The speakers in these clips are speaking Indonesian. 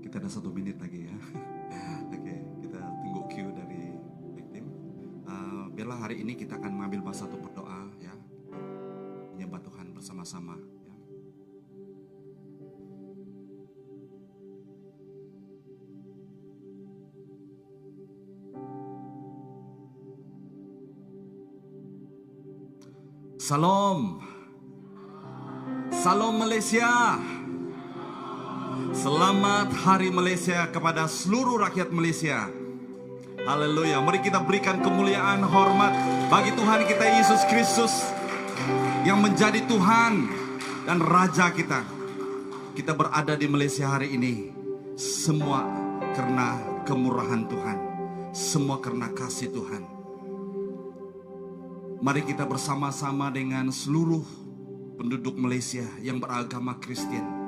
Kita ada 1 menit lagi ya. Oke, kita tunggu cue dari tim. Biarlah hari ini kita akan mengambil satu berdoa ya, menyembah Tuhan bersama-sama ya. Salam, salam Malaysia. Selamat Hari Malaysia kepada seluruh rakyat Malaysia. Haleluya. Mari kita berikan kemuliaan, hormat bagi Tuhan kita Yesus Kristus yang menjadi Tuhan dan Raja kita. Kita berada di Malaysia hari ini semua karena kemurahan Tuhan, semua karena kasih Tuhan. Mari kita bersama-sama dengan seluruh penduduk Malaysia yang beragama Kristen.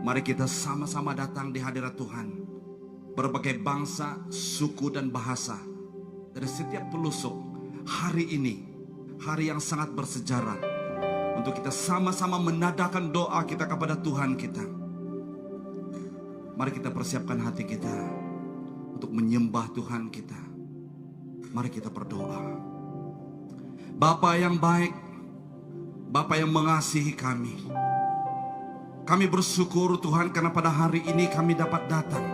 Mari kita sama-sama datang di hadirat Tuhan. Berbagai bangsa, suku dan bahasa dari setiap pelosok. Hari ini, hari yang sangat bersejarah untuk kita sama-sama menadakan doa kita kepada Tuhan kita. Mari kita persiapkan hati kita untuk menyembah Tuhan kita. Mari kita berdoa. Bapa yang baik, Bapa yang mengasihi kami. Kami bersyukur Tuhan karena pada hari ini kami dapat datang.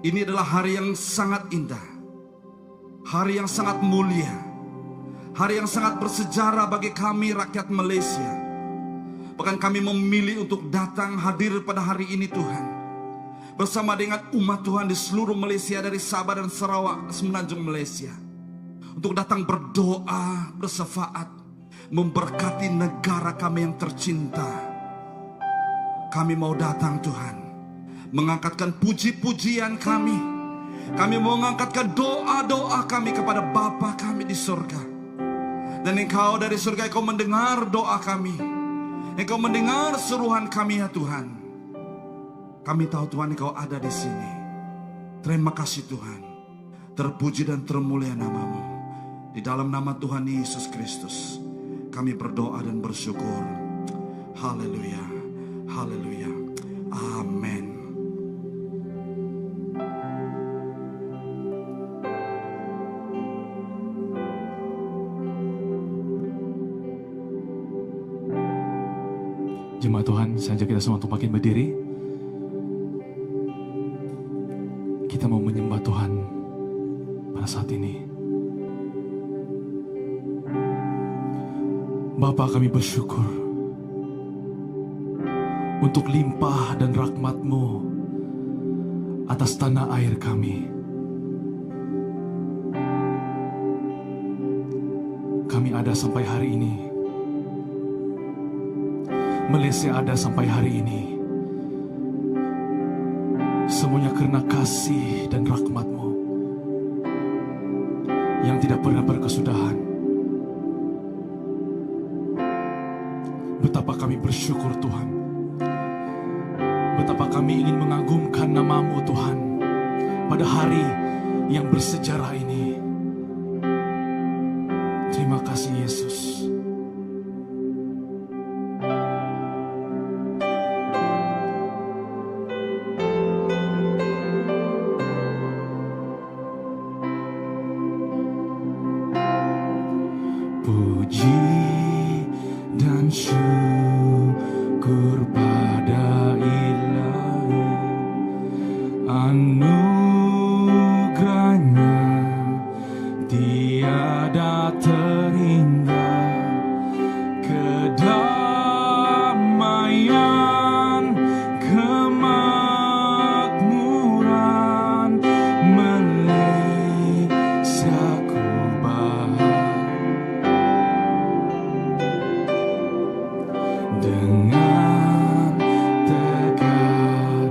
Ini adalah hari yang sangat indah. Hari yang sangat mulia. Hari yang sangat bersejarah bagi kami rakyat Malaysia. Bahkan kami memilih untuk datang hadir pada hari ini Tuhan. Bersama dengan umat Tuhan di seluruh Malaysia dari Sabah dan Sarawak semenanjung Malaysia. Untuk datang berdoa, bersefaat, memberkati negara kami yang tercinta. Kami mau datang Tuhan, mengangkatkan puji-pujian kami. Kami mau mengangkatkan doa-doa kami kepada Bapa kami di surga. Dan Engkau dari surga, Engkau mendengar doa kami. Engkau mendengar seruan kami ya Tuhan. Kami tahu Tuhan Engkau ada di sini. Terima kasih Tuhan. Terpuji dan termulia nama-Mu. Di dalam nama Tuhan Yesus Kristus, kami berdoa dan bersyukur. Haleluya. Haleluya. Amin. Jemaat Tuhan, saya ajak kita semua untuk makin berdiri. Kita mau menyembah Tuhan pada saat ini. Bapa, kami bersyukur untuk limpah dan rahmat-Mu atas tanah air kami. Kami ada sampai hari ini. Malaysia ada sampai hari ini. Semuanya karena kasih dan rahmat-Mu yang tidak pernah berkesudahan. Betapa kami bersyukur Tuhan. Betapa kami ingin mengagumkan nama-Mu Tuhan pada hari yang bersejarah ini. Terima kasih Yesus. Puji dan syukur pada Ilahi, anugerahnya tiada terhingga, kedamaian, kemakmuran Malaysia ku dengan tegak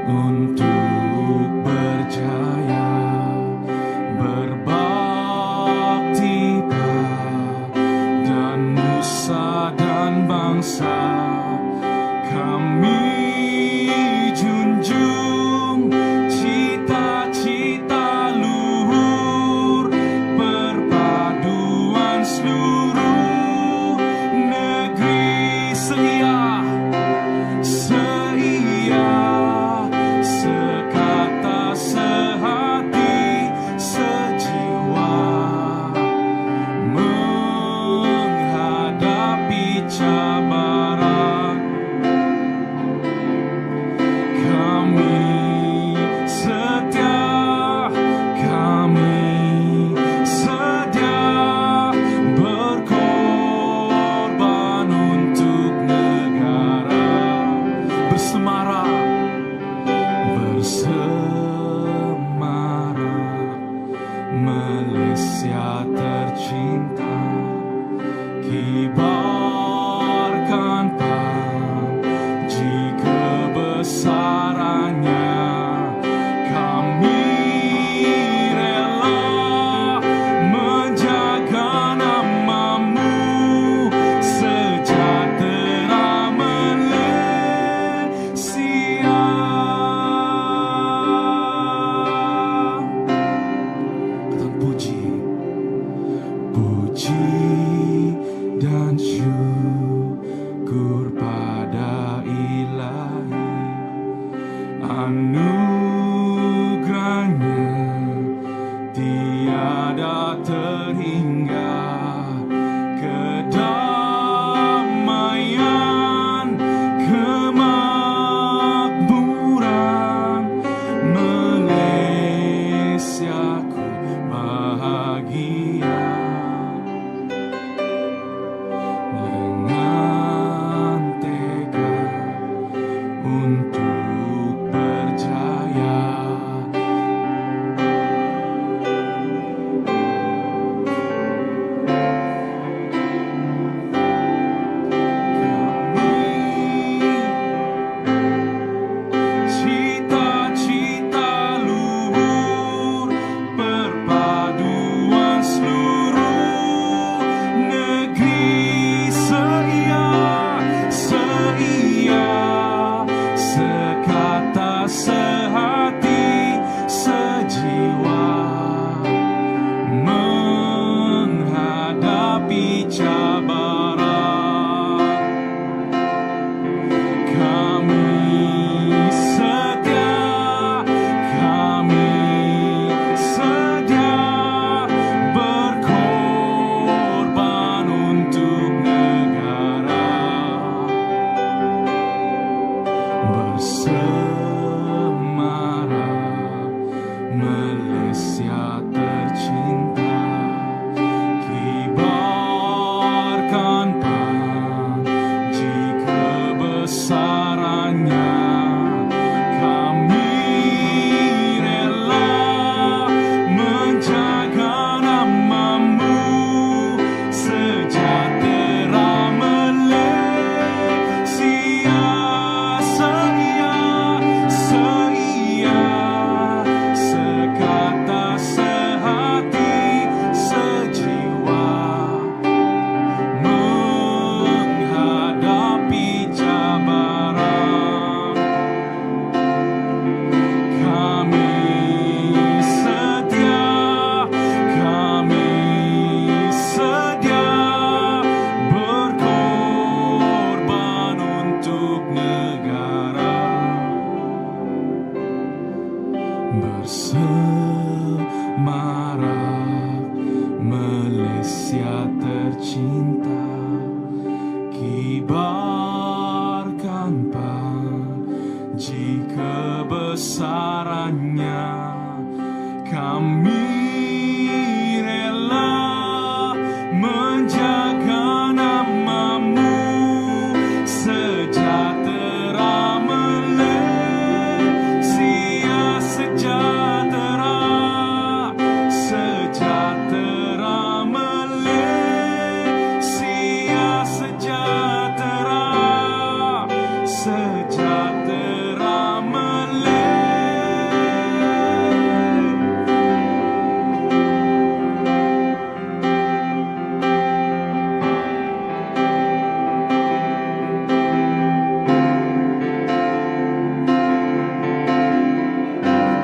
untuk berjaya, berbakti pada nusa dan bangsa. Kami junjung cita-cita kibarkan panji kebesarannya. Kami rela menjaga namamu, sejahtera Malaysia. Kata puji, puji dan syukur pada Ilahi, anugerahnya tiada terhingga. Kedamaian, kemakmuran, Malaysiaku bahagia. Dengan tekad untuk berjaya, cita-cita luhur, perpaduan seluruh negeri seia, sekata, sehati, sejiwa, menghadapi cabaran. Kami sedia berkorban untuk negara, bersemarak Malaysia tercinta, kibarkan panji kebesarannya. Kami rela menjaga namamu, sejahtera Malaysia. Seia, sekata, sehati, sejiwa, menghadapi cabaran. Kami sedia berkorban untuk negara, bersemarak Malaysia tercinta, kibarkan panji kebesarannya. Kami rela menjaga namamu, sejahtera Malaysia, sejahtera Malaysia, sejahtera Malaysia.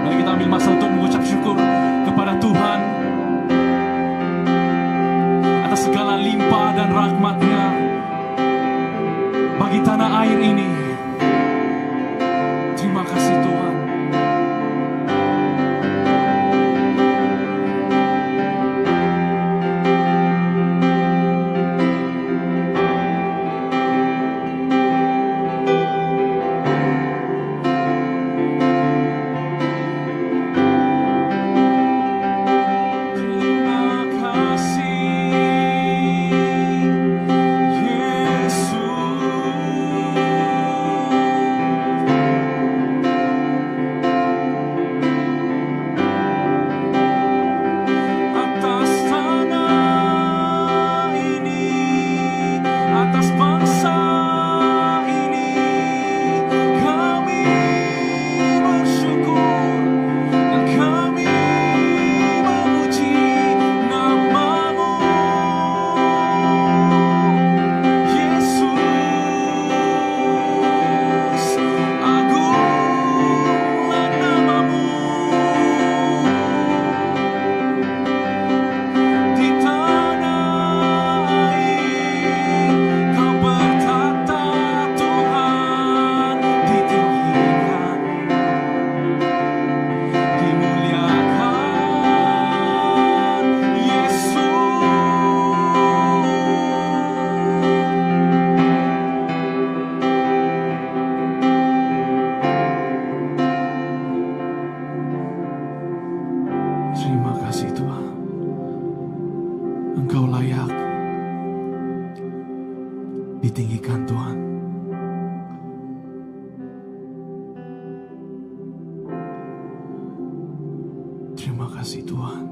Mari kita ambil masa untuk mengucap syukur kepada Tuhan atas segala limpah dan rahmat-Nya bagi tanah air ini. Terima kasih Tuhan. Terima kasih Yesus. ditinggikan Tuhan. Terima kasih Tuhan.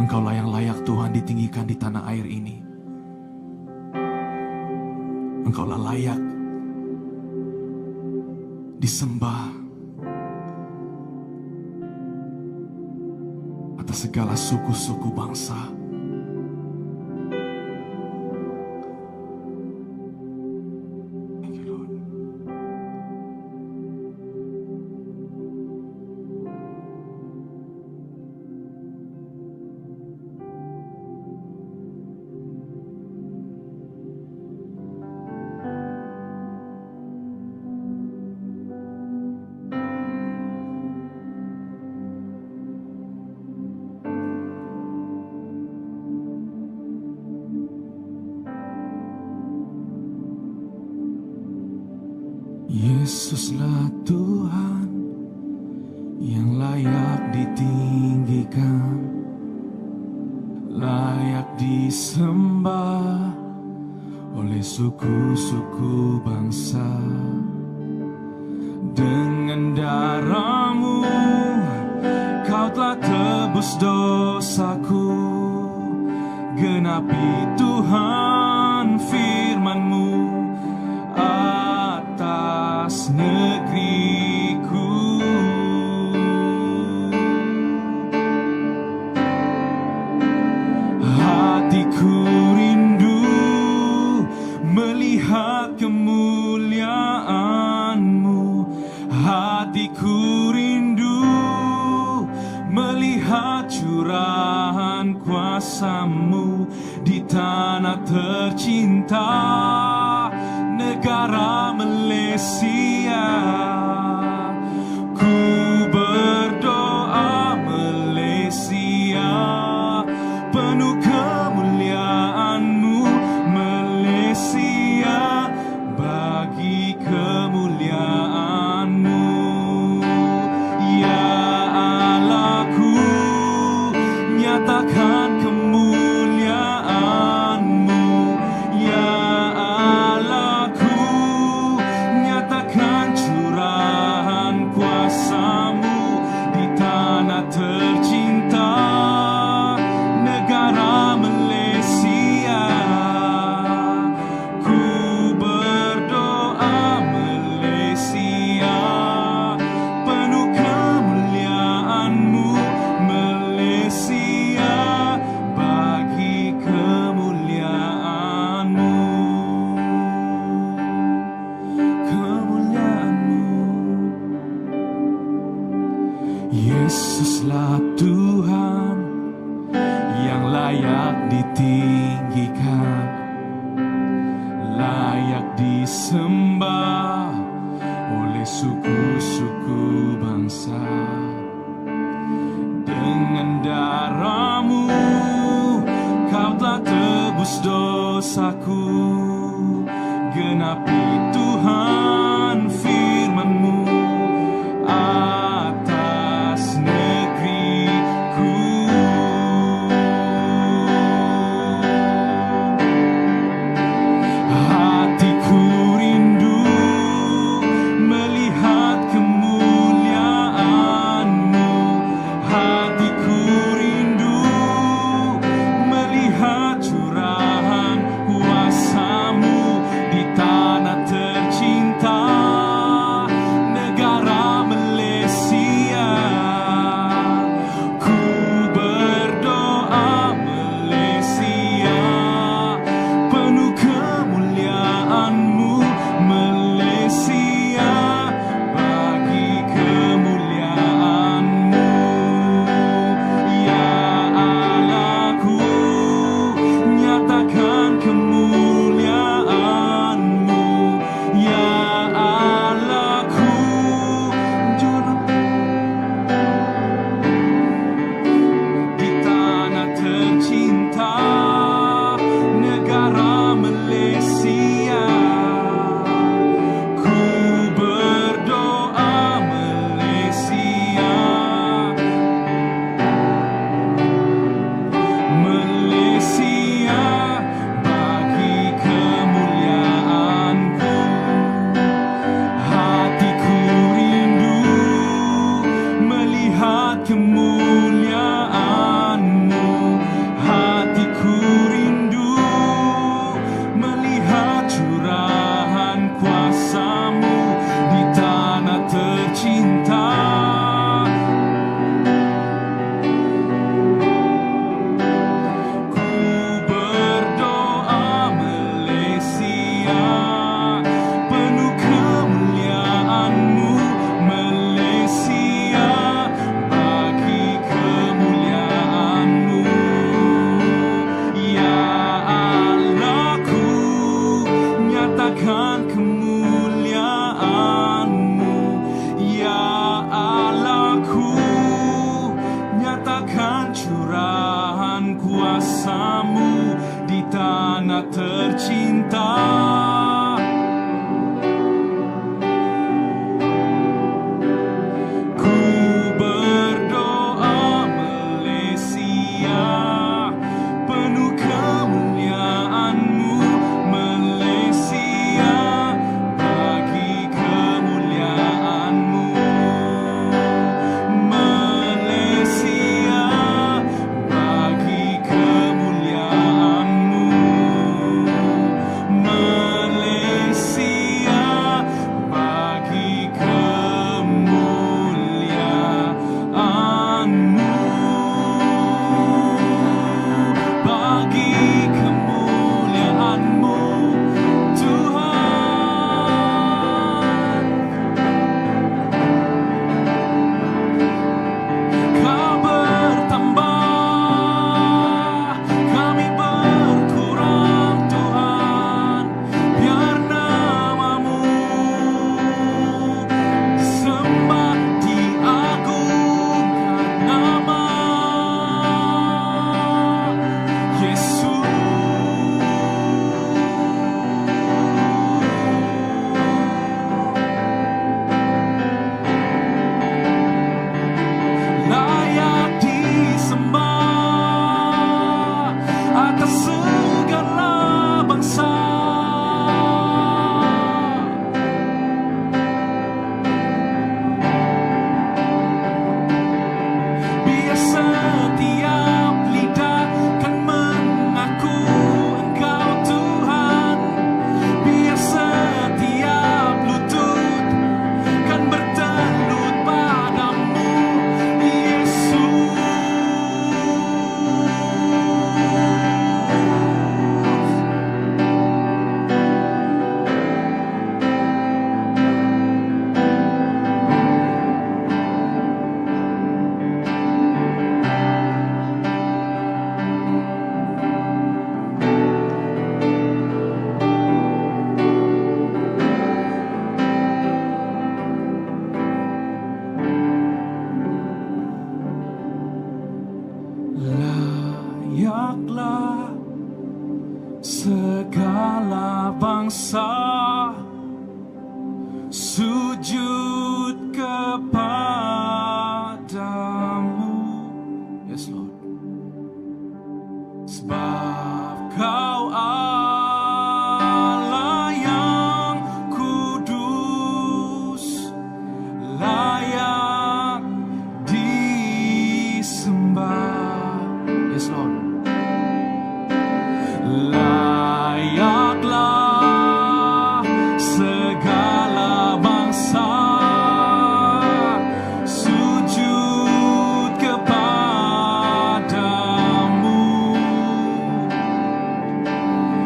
Engkaulah yang layak Tuhan ditinggikan di tanah air ini. Engkaulah layak disembah atas segala suku-suku bangsa. Thank you, Lord. Yesuslah Tuhan yang layak ditinggikan, layak disembah oleh suku-suku bangsa. Dengan darah-Mu Kau telah tebus dosaku, genapi Tuhan firman-Mu atas negeriku. Hatiku rindu melihat kemuliaan-Mu. Hatiku rindu melihat curahan kuasa-Mu di tanah tercinta, negara Malaysia. Ku berdoa Malaysia penuh kemuliaan-Mu, Malaysia bagi kemuliaan-Mu. Ya Allahku, nyatakan kemuliaan-Mu. Ya Allahku, nyatakan curahan kuasa-Mu di tanah tercinta, negara Malaysia. Ku berdoa Malaysia penuh kemuliaan-Mu, Malaysia bagi kemuliaan-Mu. Kemuliaan-Mu. Yesuslah Tuhan yang layak ditinggikan, layak disembah oleh suku-suku bangsa. Dengan darah-Mu Kau telah tebus dosaku, genapi Tuhan firman-Mu atas negeriku. Hatiku rindu melihat kemuliaan-Mu. Hatiku rindu melihat curahan kuasa-Mu di tanah tercinta, layaklah segala bangsa sujud kepadamu. Yes Lord. Sebab Kau Allah yang kudus, layak disembah. Yes Lord. Layaklah segala bangsa sujud kepadamu.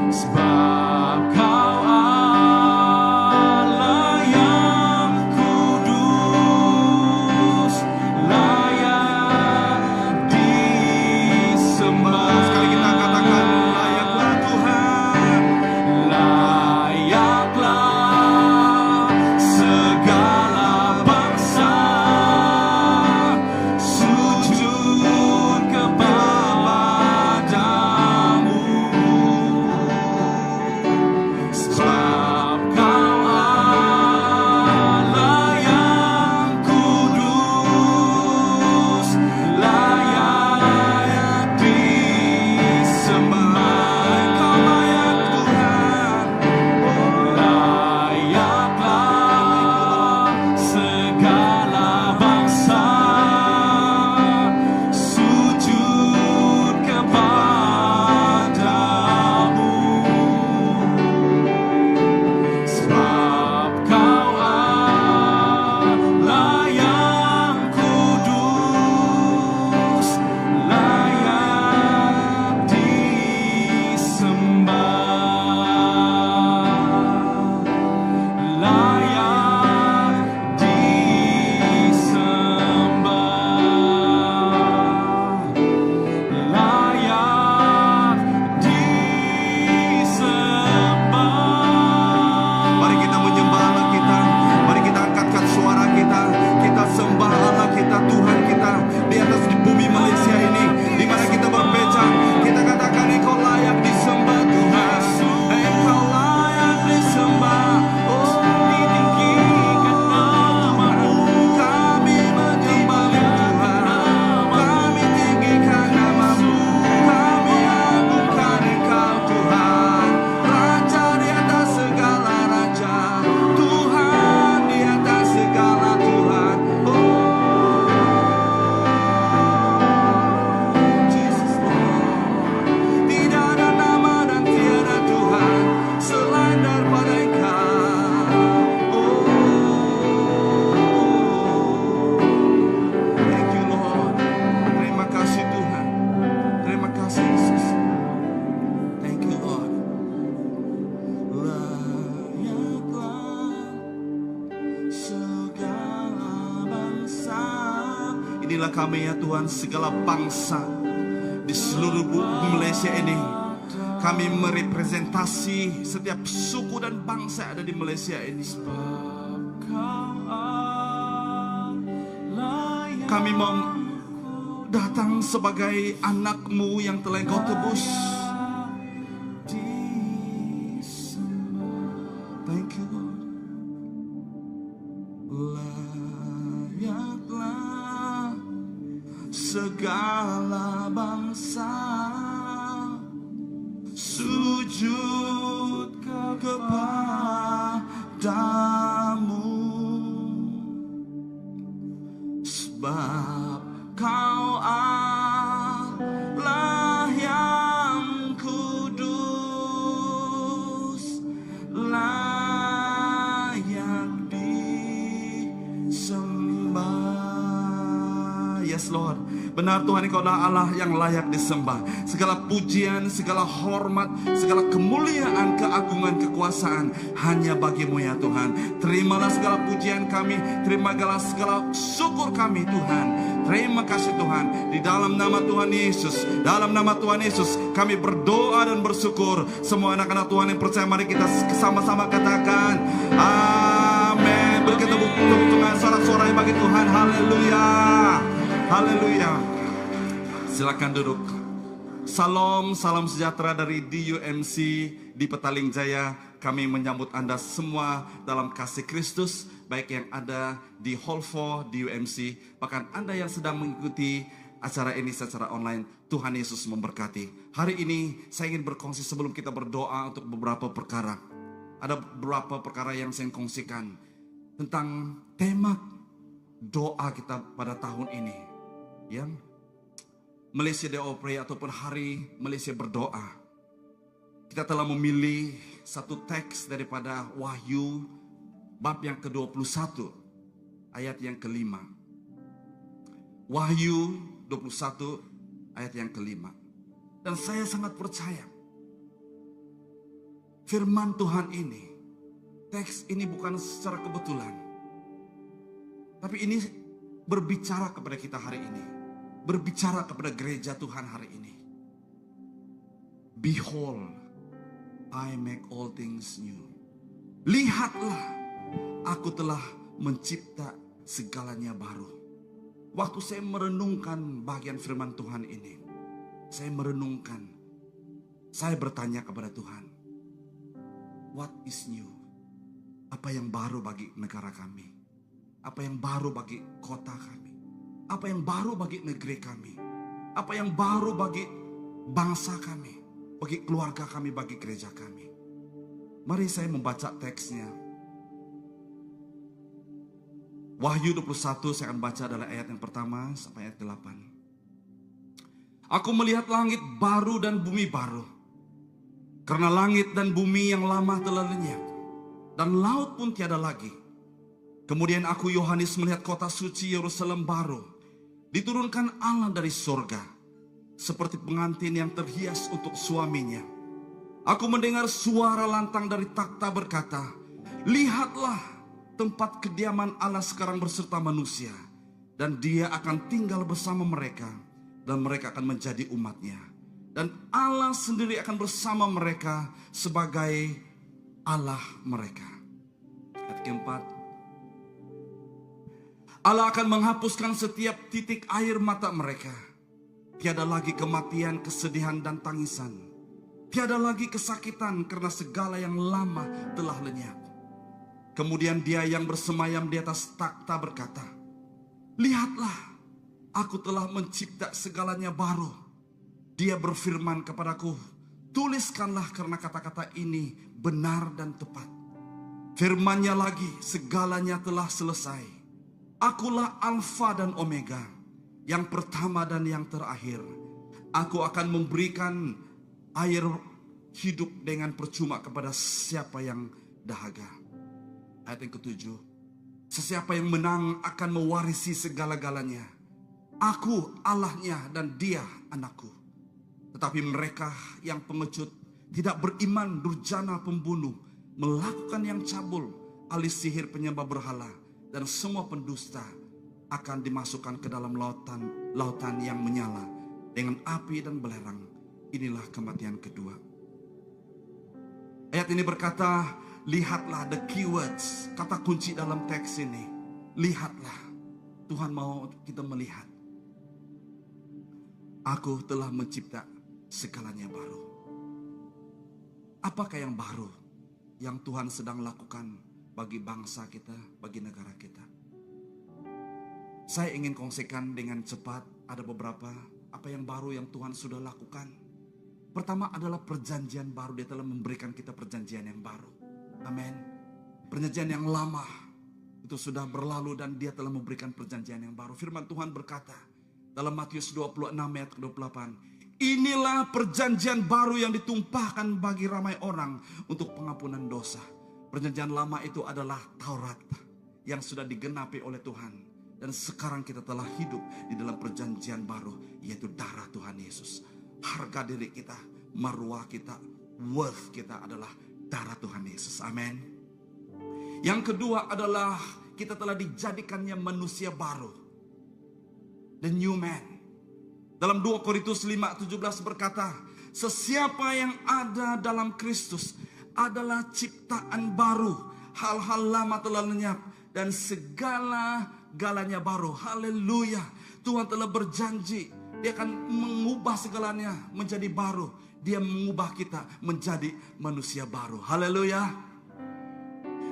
Sebab Kau Allah yang kudus, layak disembah. Sekali kita katakan, layaklah Tuhan. Layaklah segala bangsa sujud kepadamu. Sebab Kau Allah yang kudus, layak disembah. Kau layak Tuhan. Layaklah segala bangsa sujud kepadamu. Sebab Kau Allah yang kudus, layak disembah. Layak disembah. Layak disembah. Mari kita menyembah Allah kita. Mari kita angkatkan suara kita. Kita sembah Allah kita, Tuhan kita di atas bumi Malaysia ini, di mana kita berpecah. Kita katakan Engkau layak disembah Tuhan. Engkau layak disembah. Oh, Ditinggikan namamu. kami menyembah Tuhan. Kami tinggikan namamu. Kami agungkan Engkau Tuhan. Raja di atas segala raja. Tuhan di atas segala Tuhan. Oh, Jesus Lord. Tidak ada nama dan tiada Tuhan selain daripada Engkau. Oh, thank you Lord. Terima kasih Tuhan. Terima kasih Yesus. Thank you Lord. Layaklah segala bangsa. Inilah kami ya Tuhan, segala bangsa di seluruh bumi Malaysia ini. Kami merepresentasi setiap suku dan bangsa yang ada di Malaysia ini. Kami mau datang sebagai anak-Mu yang telah Engkau tebus. Thank you Lord. Layaklah segala bangsa sujud kepadamu. Sebab Kau Allah yang kudus, layak disembah. Yes Lord. Benar Tuhan, Engkau adalah Allah yang layak disembah. Segala pujian, segala hormat, segala kemuliaan, keagungan, kekuasaan hanya bagi-Mu ya Tuhan. Terimalah segala pujian kami, terimalah segala syukur kami Tuhan. Terima kasih Tuhan. Di dalam nama Tuhan Yesus, dalam nama Tuhan Yesus kami berdoa dan bersyukur. Semua anak-anak Tuhan yang percaya, mari kita sama-sama katakan amin. Beri kita tepuk tangan sorak-sorai bagi Tuhan. Haleluya. Haleluya. Silakan duduk. Salam sejahtera dari DUMC di Petaling Jaya. Kami menyambut Anda semua dalam kasih Kristus, baik yang ada di Hall 4 DUMC, bahkan Anda yang sedang mengikuti acara ini secara online. Tuhan Yesus memberkati. Hari ini saya ingin berkongsi sebelum kita berdoa untuk beberapa perkara. Ada beberapa perkara yang saya ingin kongsikan tentang tema doa kita pada tahun ini. Ya, Malaysia Day of Prayer ataupun Hari Malaysia Berdoa. Kita telah memilih satu teks daripada Wahyu bab yang ke-21 ayat yang ke-5. Wahyu 21 ayat yang ke-5. Dan saya sangat percaya firman Tuhan ini, teks ini bukan secara kebetulan, tapi ini berbicara kepada kita hari ini, berbicara kepada gereja Tuhan hari ini. Behold, I make all things new. Lihatlah, aku telah mencipta segalanya baru. Waktu saya merenungkan bagian firman Tuhan ini, saya merenungkan, saya bertanya kepada Tuhan, what is new? Apa yang baru bagi negara kami? Apa yang baru bagi kota kami? Apa yang baru bagi negeri kami? Apa yang baru bagi bangsa kami? Bagi keluarga kami, bagi gereja kami. Mari saya membaca teksnya. Wahyu 21 saya akan baca dari ayat yang pertama sampai ayat 8. Aku melihat langit baru dan bumi baru. Karena langit dan bumi yang lama telah lenyap, dan laut pun tiada lagi. Kemudian aku Yohanes melihat kota suci Yerusalem baru, diturunkan Allah dari sorga, seperti pengantin yang terhias untuk suaminya. Aku mendengar suara lantang dari takhta berkata, lihatlah, tempat kediaman Allah sekarang berserta manusia, dan Dia akan tinggal bersama mereka, dan mereka akan menjadi umatnya. Dan Allah sendiri akan bersama mereka sebagai Allah mereka. Ayat keempat. Allah akan menghapuskan setiap titik air mata mereka. Tiada lagi kematian, kesedihan, dan tangisan. Tiada lagi kesakitan karena segala yang lama telah lenyap. Kemudian Dia yang bersemayam di atas takhta berkata, lihatlah, aku telah mencipta segalanya baru. Dia berfirman kepadaku, tuliskanlah karena kata-kata ini benar dan tepat. Firman-Nya lagi, segalanya telah selesai. Akulah Alfa dan Omega, yang pertama dan yang terakhir. Aku akan memberikan air hidup dengan percuma kepada siapa yang dahaga. Ayat yang ke-7. Sesiapa yang menang akan mewarisi segala-galanya. Aku Allahnya dan dia anakku. Tetapi mereka yang pengecut, tidak beriman, durjana, pembunuh, melakukan yang cabul, ahli sihir, penyembah berhala, dan semua pendusta akan dimasukkan ke dalam lautan yang menyala dengan api dan belerang. Inilah kematian kedua. Ayat ini berkata, lihatlah, the keywords, kata kunci dalam teks ini. Lihatlah. Tuhan mau kita melihat. Aku telah mencipta segalanya baru. Apakah yang baru yang Tuhan sedang lakukan bagi bangsa kita, bagi negara kita? Saya ingin kongsikan dengan cepat ada beberapa apa yang baru yang Tuhan sudah lakukan. Pertama adalah perjanjian baru. Dia telah memberikan kita perjanjian yang baru. Amin. Perjanjian yang lama itu sudah berlalu dan Dia telah memberikan perjanjian yang baru. Firman Tuhan berkata dalam Matius 26 ayat ke-28, inilah perjanjian baru yang ditumpahkan bagi ramai orang untuk pengampunan dosa. Perjanjian lama itu adalah Taurat yang sudah digenapi oleh Tuhan. Dan sekarang kita telah hidup di dalam perjanjian baru, yaitu darah Tuhan Yesus. Harga diri kita, maruah kita, worth kita adalah darah Tuhan Yesus. Amin. Yang kedua adalah kita telah dijadikannya manusia baru. The new man. Dalam 2 Korintus 5:17 berkata, sesiapa yang ada dalam Kristus adalah ciptaan baru. Hal-hal lama telah lenyap dan segala-galanya baru. Haleluya. Tuhan telah berjanji Dia akan mengubah segalanya menjadi baru. Dia mengubah kita menjadi manusia baru. Haleluya.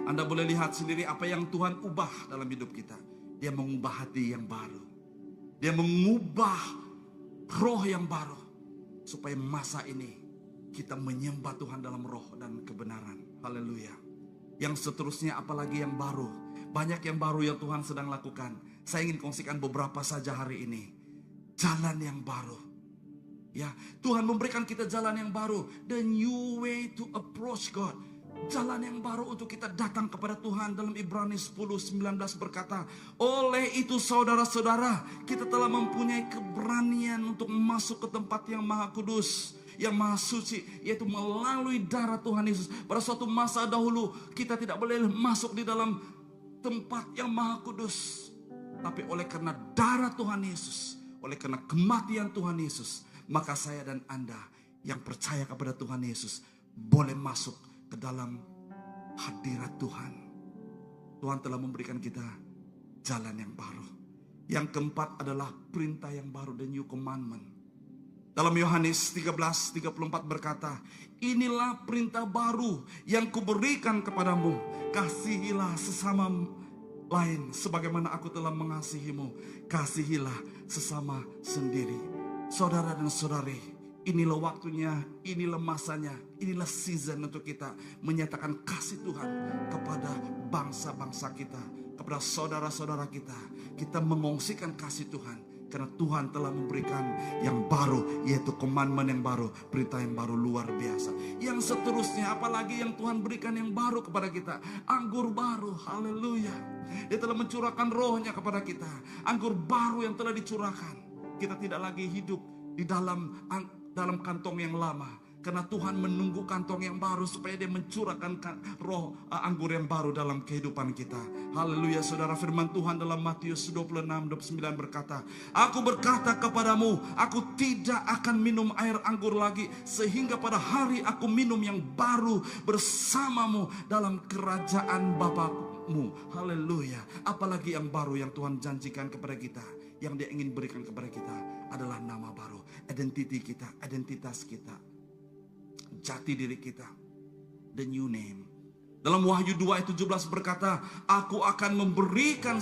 Anda boleh lihat sendiri apa yang Tuhan ubah dalam hidup kita. Dia mengubah hati yang baru. Dia mengubah roh yang baru. Supaya masa ini kita menyembah Tuhan dalam roh dan kebenaran. Haleluya. Yang seterusnya apalagi yang baru. Banyak yang baru yang Tuhan sedang lakukan. Saya ingin kongsikan beberapa saja hari ini. Jalan yang baru. Ya, Tuhan memberikan kita jalan yang baru. The new way to approach God. Jalan yang baru untuk kita datang kepada Tuhan. Dalam Ibrani 10:19 berkata, oleh itu saudara-saudara, kita telah mempunyai keberanian untuk masuk ke tempat yang maha kudus, yang maha suci, yaitu melalui darah Tuhan Yesus. Pada suatu masa dahulu kita tidak boleh masuk di dalam tempat yang maha kudus. Tapi oleh karena darah Tuhan Yesus, oleh karena kematian Tuhan Yesus, maka saya dan Anda yang percaya kepada Tuhan Yesus boleh masuk ke dalam hadirat Tuhan. Tuhan telah memberikan kita jalan yang baru. Yang keempat adalah perintah yang baru, the new commandment. Dalam Yohanes 13:34 berkata, inilah perintah baru yang kuberikan kepadamu, kasihilah sesama lain sebagaimana aku telah mengasihimu, kasihilah sesama sendiri. Saudara dan saudari, inilah waktunya, inilah masanya, inilah season untuk kita menyatakan kasih Tuhan kepada bangsa-bangsa kita, kepada saudara-saudara kita. Kita mengongsikan kasih Tuhan. Karena Tuhan telah memberikan yang baru, yaitu commandment yang baru, perintah yang baru luar biasa. Yang seterusnya, apalagi yang Tuhan berikan yang baru kepada kita. Anggur baru, haleluya. Dia telah mencurahkan rohnya kepada kita. Anggur baru yang telah dicurahkan. Kita tidak lagi hidup di dalam kantong yang lama. Karena Tuhan menunggu kantong yang baru supaya dia mencurahkan roh anggur yang baru dalam kehidupan kita. Haleluya. Saudara, firman Tuhan dalam Matius 26:29 berkata, aku berkata kepadamu, aku tidak akan minum air anggur lagi sehingga pada hari aku minum yang baru bersamamu dalam kerajaan Bapa-Mu. Haleluya. Apalagi yang baru yang Tuhan janjikan kepada kita, yang dia ingin berikan kepada kita adalah nama baru, identiti kita, identitas kita, jati diri kita, the new name. Dalam Wahyu 2:17 berkata, aku akan memberikan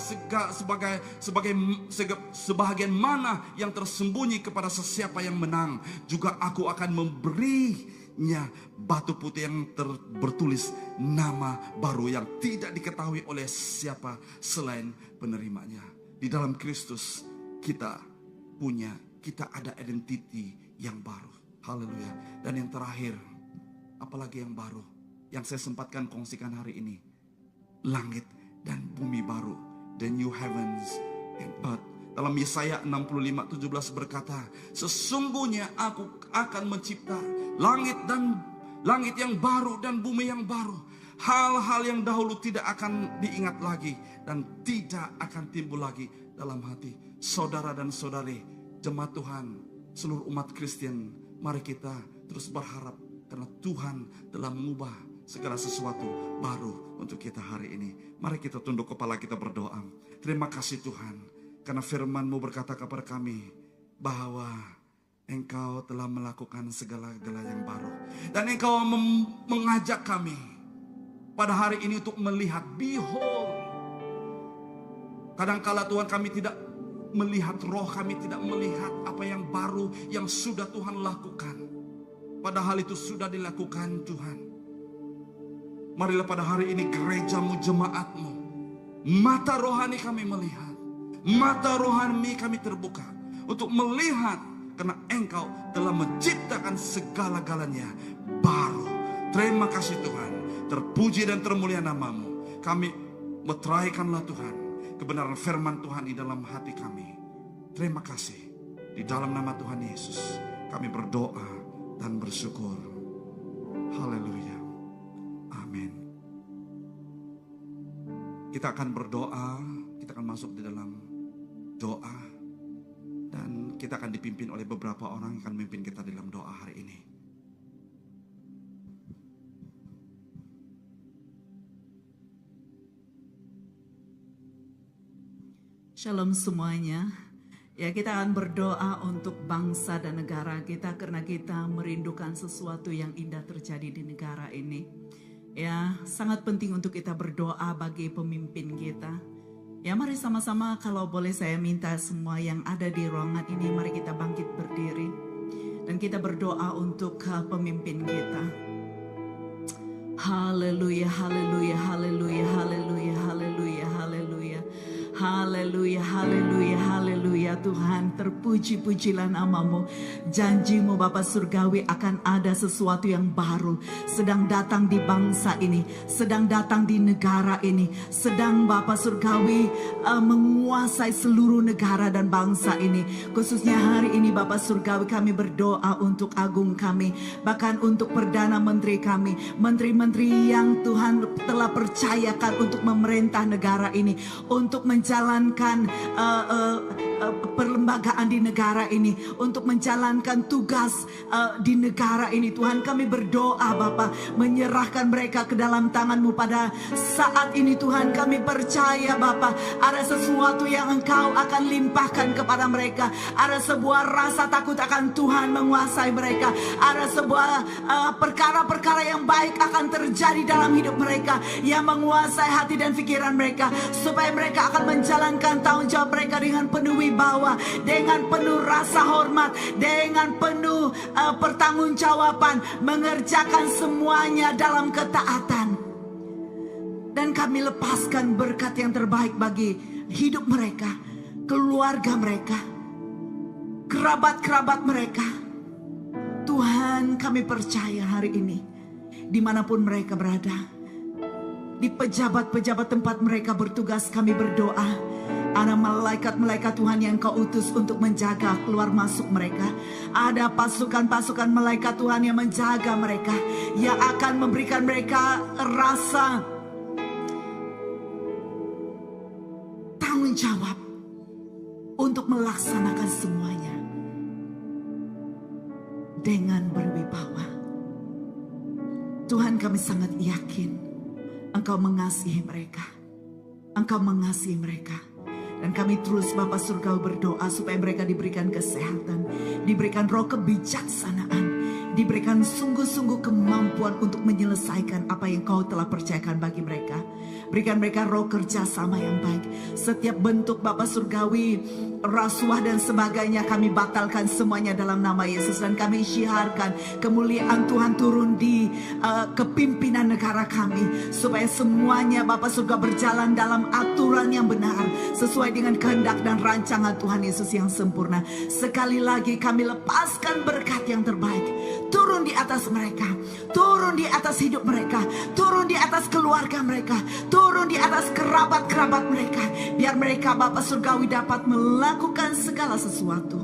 sebagian mana yang tersembunyi kepada sesiapa yang menang. Juga aku akan memberinya batu putih yang bertulis nama baru yang tidak diketahui oleh siapa selain penerimanya. Di dalam Kristus kita ada identiti yang baru. Haleluya. Dan yang terakhir, apalagi yang baru yang saya sempatkan kongsikan hari ini, langit dan bumi baru, the new heavens and earth. Dalam Yesaya 65:17 berkata, sesungguhnya aku akan mencipta langit yang baru dan bumi yang baru. Hal-hal yang dahulu tidak akan diingat lagi dan tidak akan timbul lagi dalam hati. Saudara dan saudari, jemaat Tuhan, seluruh umat Kristen, mari kita terus berharap karena Tuhan telah mengubah segala sesuatu baru untuk kita hari ini. Mari kita tunduk kepala, kita berdoa. Terima kasih Tuhan, karena firman-Mu berkata kepada kami bahwa Engkau telah melakukan segala-gala yang baru. Dan Engkau mengajak kami pada hari ini untuk melihat, behold. Kadangkala Tuhan kami tidak melihat, roh kami tidak melihat apa yang baru yang sudah Tuhan lakukan. Padahal itu sudah dilakukan Tuhan. Marilah pada hari ini gereja-Mu, jemaat-Mu, mata rohani kami melihat, mata rohani kami terbuka untuk melihat, karena Engkau telah menciptakan segala-galanya baru. Terima kasih Tuhan, terpuji dan termulia nama-Mu. Kami meteraikanlah Tuhan kebenaran firman Tuhan di dalam hati kami. Terima kasih. Di dalam nama Tuhan Yesus kami berdoa dan bersyukur. Haleluya. Amin. Kita akan berdoa, kita akan masuk di dalam doa, dan kita akan dipimpin oleh beberapa orang yang akan memimpin kita dalam doa hari ini. Shalom semuanya. Ya, kita akan berdoa untuk bangsa dan negara kita karena kita merindukan sesuatu yang indah terjadi di negara ini. Ya, sangat penting untuk kita berdoa bagi pemimpin kita. Ya, mari sama-sama kalau boleh saya minta semua yang ada di ruangan ini, mari kita bangkit berdiri. Dan kita berdoa untuk pemimpin kita. Haleluya, haleluya, haleluya, haleluya, haleluya, haleluya. Haleluya, haleluya, haleluya. Tuhan, terpuji-pujilah namamu. Janjimu Bapa Surgawi akan ada sesuatu yang baru sedang datang di bangsa ini, sedang datang di negara ini, sedang Bapa Surgawi menguasai seluruh negara dan bangsa ini. Khususnya hari ini Bapa Surgawi, kami berdoa untuk agung kami, bahkan untuk Perdana Menteri kami, menteri-menteri yang Tuhan telah percayakan untuk memerintah negara ini, untuk menjalankan perlembagaan di negara ini, untuk menjalankan tugas di negara ini. Tuhan, kami berdoa Bapa, menyerahkan mereka ke dalam tangan-Mu pada saat ini. Tuhan, kami percaya Bapa, ada sesuatu yang Engkau akan limpahkan kepada mereka. Ada sebuah rasa takut akan Tuhan menguasai mereka. Ada sebuah perkara-perkara yang baik akan terjadi dalam hidup mereka, yang menguasai hati dan pikiran mereka, supaya mereka akan menjalankan tanggung jawab mereka dengan penuh wibawa, dengan penuh rasa hormat, dengan penuh pertanggungjawaban, mengerjakan semuanya dalam ketaatan. Dan kami lepaskan berkat yang terbaik bagi hidup mereka, keluarga mereka, kerabat-kerabat mereka. Tuhan, kami percaya hari ini, dimanapun mereka berada, di pejabat-pejabat tempat mereka bertugas, kami berdoa, ada malaikat-malaikat Tuhan yang Kau utus untuk menjaga keluar masuk mereka. Ada pasukan-pasukan malaikat Tuhan yang menjaga mereka, yang akan memberikan mereka rasa tanggung jawab untuk melaksanakan semuanya dengan berwibawa. Tuhan, kami sangat yakin Engkau mengasihi mereka. Engkau mengasihi mereka. Dan kami terus Bapa Surgawi berdoa supaya mereka diberikan kesehatan, diberikan roh kebijaksanaan, diberikan sungguh-sungguh kemampuan untuk menyelesaikan apa yang Kau telah percayakan bagi mereka. Berikan mereka roh kerjasama yang baik. Setiap bentuk Bapa Surgawi, rasuah dan sebagainya, kami batalkan semuanya dalam nama Yesus. Dan kami syiarkan kemuliaan Tuhan turun di kepimpinan negara kami, supaya semuanya Bapa Surga berjalan dalam aturan yang benar, sesuai dengan kehendak dan rancangan Tuhan Yesus yang sempurna. Sekali lagi kami lepaskan berkat yang terbaik turun di atas mereka, turun di atas hidup mereka, turun di atas keluarga mereka, turun di atas kerabat-kerabat mereka. Biar mereka Bapa Surgawi dapat melakukan segala sesuatu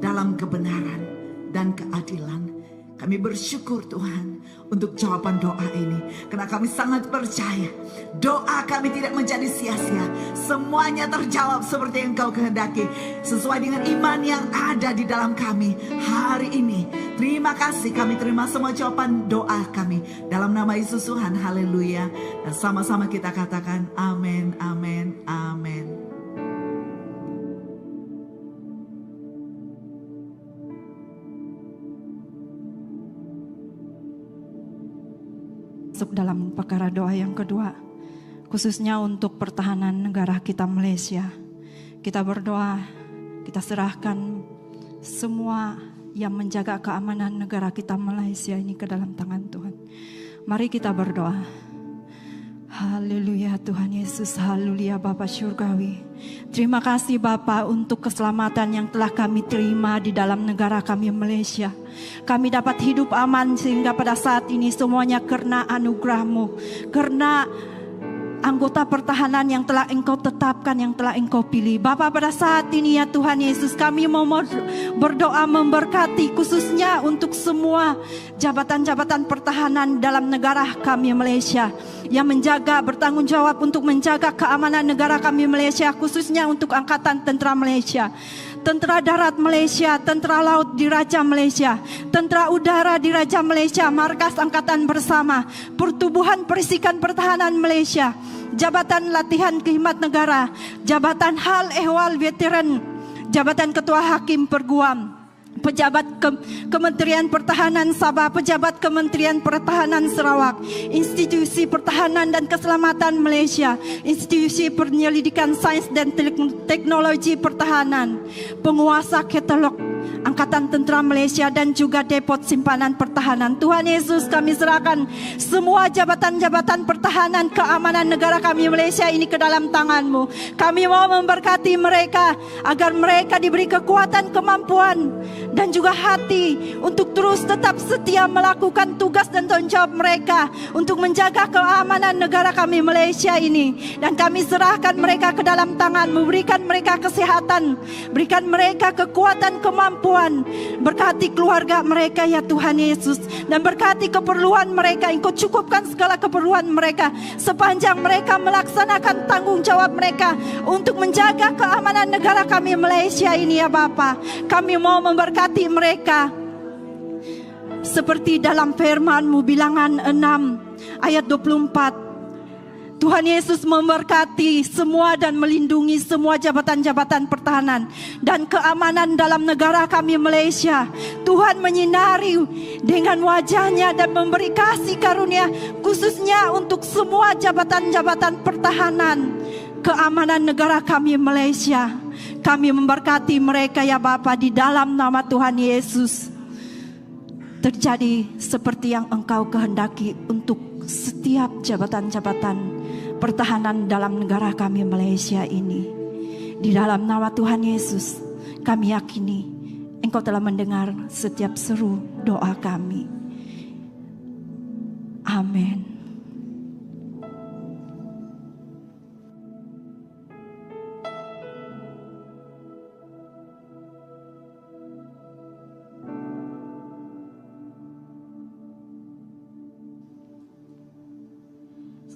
dalam kebenaran dan keadilan. Kami bersyukur Tuhan untuk jawaban doa ini, karena kami sangat percaya doa kami tidak menjadi sia-sia. Semuanya terjawab seperti yang Kau kehendaki, sesuai dengan iman yang ada di dalam kami hari ini. Terima kasih, kami terima semua jawaban doa kami dalam nama Yesus Tuhan. Haleluya. Dan sama-sama kita katakan amin, amin, amin. Masuk dalam perkara doa yang kedua, khususnya untuk pertahanan negara kita Malaysia. Kita berdoa, kita serahkan semua yang menjaga keamanan negara kita Malaysia ini ke dalam tangan Tuhan. Mari kita berdoa. Haleluya Tuhan Yesus, haleluya Bapa Surgawi. Terima kasih Bapa untuk keselamatan yang telah kami terima di dalam negara kami Malaysia. Kami dapat hidup aman sehingga pada saat ini semuanya karena anugerah-Mu, karena anggota pertahanan yang telah Engkau tetapkan, yang telah Engkau pilih. Bapa, pada saat ini ya Tuhan Yesus, kami mau berdoa memberkati khususnya untuk semua jabatan-jabatan pertahanan dalam negara kami Malaysia, yang menjaga, bertanggung jawab untuk menjaga keamanan negara kami Malaysia, khususnya untuk Angkatan Tentera Malaysia, Tentera Darat Malaysia, Tentera Laut di Raja Malaysia, Tentera Udara di Raja Malaysia, Markas Angkatan Bersama, Pertubuhan Perisikan Pertahanan Malaysia, Jabatan Latihan Khidmat Negara, Jabatan Hal Ehwal Veteran, jabatan Ketua Hakim Perguam, pejabat Kementerian Pertahanan Sabah, pejabat Kementerian Pertahanan Sarawak, Institusi Pertahanan dan Keselamatan Malaysia, Institusi Penyelidikan Sains dan Teknologi Pertahanan, penguasa katalog Angkatan Tentera Malaysia dan juga Depot Simpanan Pertahanan. Tuhan Yesus, kami serahkan semua jabatan-jabatan pertahanan keamanan negara kami Malaysia ini ke dalam tangan-Mu. Kami mau memberkati mereka agar mereka diberi kekuatan, kemampuan dan juga hati untuk terus tetap setia melakukan tugas dan tanggung jawab mereka untuk menjaga keamanan negara kami Malaysia ini. Dan kami serahkan mereka ke dalam tangan-Mu, berikan mereka kesehatan, berikan mereka kekuatan, kemampuan. Berkati keluarga mereka ya Tuhan Yesus, dan berkati keperluan mereka. Engkau cukupkan segala keperluan mereka sepanjang mereka melaksanakan tanggung jawab mereka untuk menjaga keamanan negara kami Malaysia ini ya Bapa. Kami mau memberkati mereka seperti dalam firman-Mu Bilangan 6 ayat 24. Tuhan Yesus memberkati semua dan melindungi semua jabatan-jabatan pertahanan dan keamanan dalam negara kami Malaysia. Tuhan menyinari dengan wajah-Nya dan memberi kasih karunia khususnya untuk semua jabatan-jabatan pertahanan keamanan negara kami Malaysia. Kami memberkati mereka ya Bapa di dalam nama Tuhan Yesus. Terjadi seperti yang Engkau kehendaki untuk setiap jabatan-jabatan pertahanan dalam negara kami Malaysia ini. Di dalam nama Tuhan Yesus, kami yakini Engkau telah mendengar setiap seru doa kami. Amin.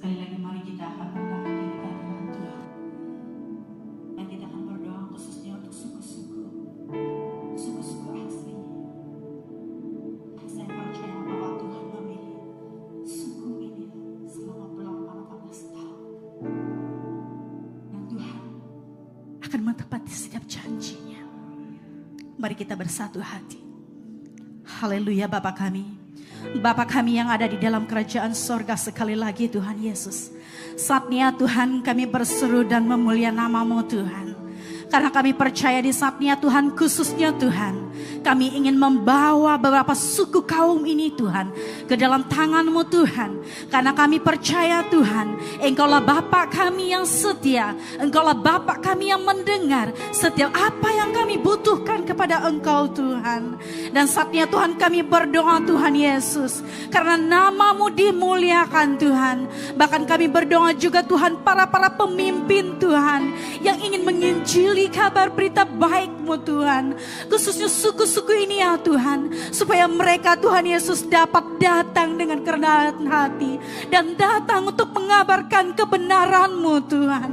Sekali lagi mari kita akan mengangkat diri kita dengan Tuhan. Dan kita akan berdoa khususnya untuk suku-suku asli. Saya percaya bahwa Tuhan memilih suku ini selama berapa 18 tahun. Dan Tuhan akan menepati setiap janjinya. Mari kita bersatu hati. Haleluya Bapa kami. Bapa kami yang ada di dalam kerajaan sorga, sekali lagi Tuhan Yesus, saatnya Tuhan kami berseru dan memulia nama-Mu Tuhan. Karena kami percaya di saatnya Tuhan, khususnya Tuhan, kami ingin membawa beberapa suku kaum ini Tuhan ke dalam tangan-Mu Tuhan. Karena kami percaya Tuhan, Engkaulah Bapa kami yang setia, Engkaulah Bapa kami yang mendengar setiap apa yang kami butuhkan kepada Engkau Tuhan. Dan saatnya Tuhan kami berdoa Tuhan Yesus, karena nama-Mu dimuliakan Tuhan. Bahkan kami berdoa juga Tuhan para pemimpin Tuhan yang ingin menginjili kabar berita baik-Mu Tuhan, khususnya suku-suku ini ya Tuhan, supaya mereka Tuhan Yesus dapat datang dengan kerendahan hati dan datang untuk mengabarkan kebenaran-Mu Tuhan.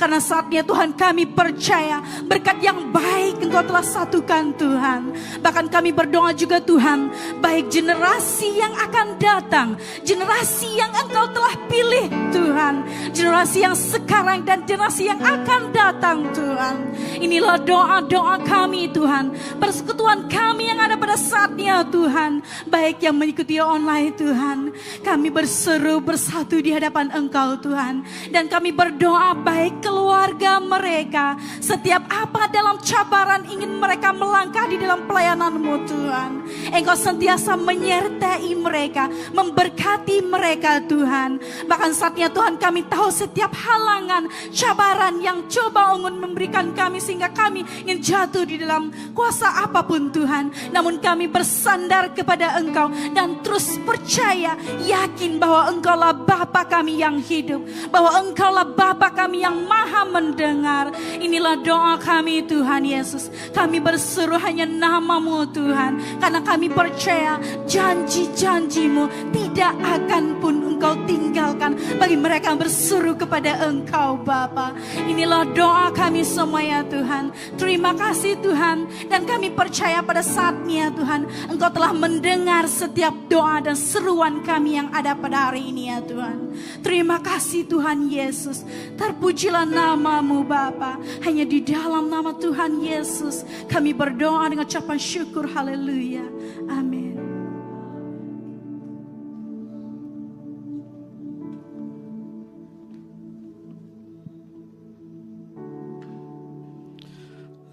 Karena saatnya Tuhan kami percaya berkat yang baik Engkau telah satukan Tuhan. Bahkan kami berdoa juga Tuhan, baik generasi yang akan datang, generasi yang Engkau telah pilih Tuhan, generasi yang sekarang dan generasi yang akan datang Tuhan. Inilah doa-doa kami Tuhan, persekutuan kami yang ada pada saatnya Tuhan, baik yang mengikuti online Tuhan. Kami berseru bersatu di hadapan Engkau Tuhan, dan kami berdoa baik keluarga mereka, setiap apa dalam cabaran ingin mereka melangkah di dalam pelayanan-Mu Tuhan, Engkau sentiasa menyertai mereka, memberkati mereka Tuhan. Bahkan saatnya Tuhan kami tahu setiap halangan, cabaran yang coba ingin memberikan kami sehingga kami ingin jatuh di dalam kuasa apapun Tuhan, namun kami bersandar kepada Engkau dan terus percaya, yakin bahwa Engkaulah Bapa kami yang hidup, bahwa Engkaulah Bapa kami yang maha mendengar. Inilah doa kami Tuhan Yesus. Kami berseru hanya nama-Mu Tuhan, karena kami percaya janji-janji-Mu tidak akan pun Engkau tinggalkan, bagi mereka yang berseru kepada Engkau Bapa. Inilah doa kami semua ya Tuhan. Terima kasih Tuhan, dan kami percaya pada saatnya Tuhan, Engkau telah mendengar setiap doa dan seruan kami yang ada pada hari ini ya Tuhan. Terima kasih Tuhan Yesus. Terpujilah nama-Mu Bapa. Hanya di dalam nama Tuhan Yesus kami berdoa dengan ucapan syukur. Haleluya. Amin.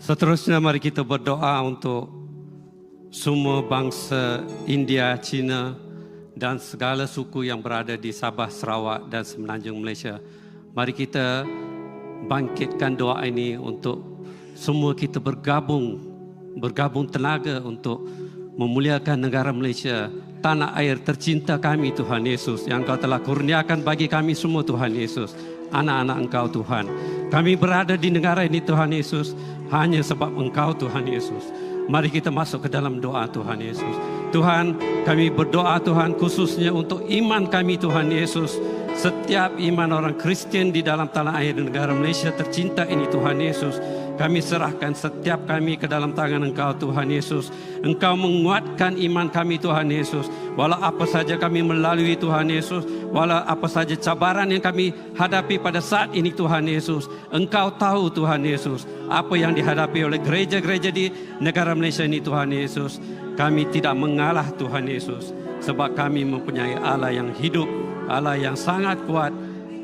Seterusnya mari kita berdoa untuk semua bangsa India, Cina dan segala suku yang berada di Sabah, Sarawak dan Semenanjung Malaysia. Mari kita bangkitkan doa ini untuk semua kita bergabung tenaga untuk memuliakan negara Malaysia, tanah air tercinta kami Tuhan Yesus, yang Engkau telah kurniakan bagi kami semua Tuhan Yesus, anak-anak Engkau Tuhan. Kami berada di negara ini Tuhan Yesus hanya sebab Engkau Tuhan Yesus. Mari kita masuk ke dalam doa Tuhan Yesus. Tuhan, kami berdoa Tuhan khususnya untuk iman kami Tuhan Yesus. Setiap iman orang Kristen di dalam tanah air negara Malaysia tercinta ini Tuhan Yesus, kami serahkan setiap kami ke dalam tangan Engkau Tuhan Yesus. Engkau menguatkan iman kami Tuhan Yesus. Walau apa saja kami melalui Tuhan Yesus, walau apa saja cabaran yang kami hadapi pada saat ini Tuhan Yesus, Engkau tahu Tuhan Yesus apa yang dihadapi oleh gereja-gereja di negara Malaysia ini Tuhan Yesus. Kami tidak mengalah Tuhan Yesus, sebab kami mempunyai Allah yang hidup, Allah yang sangat kuat.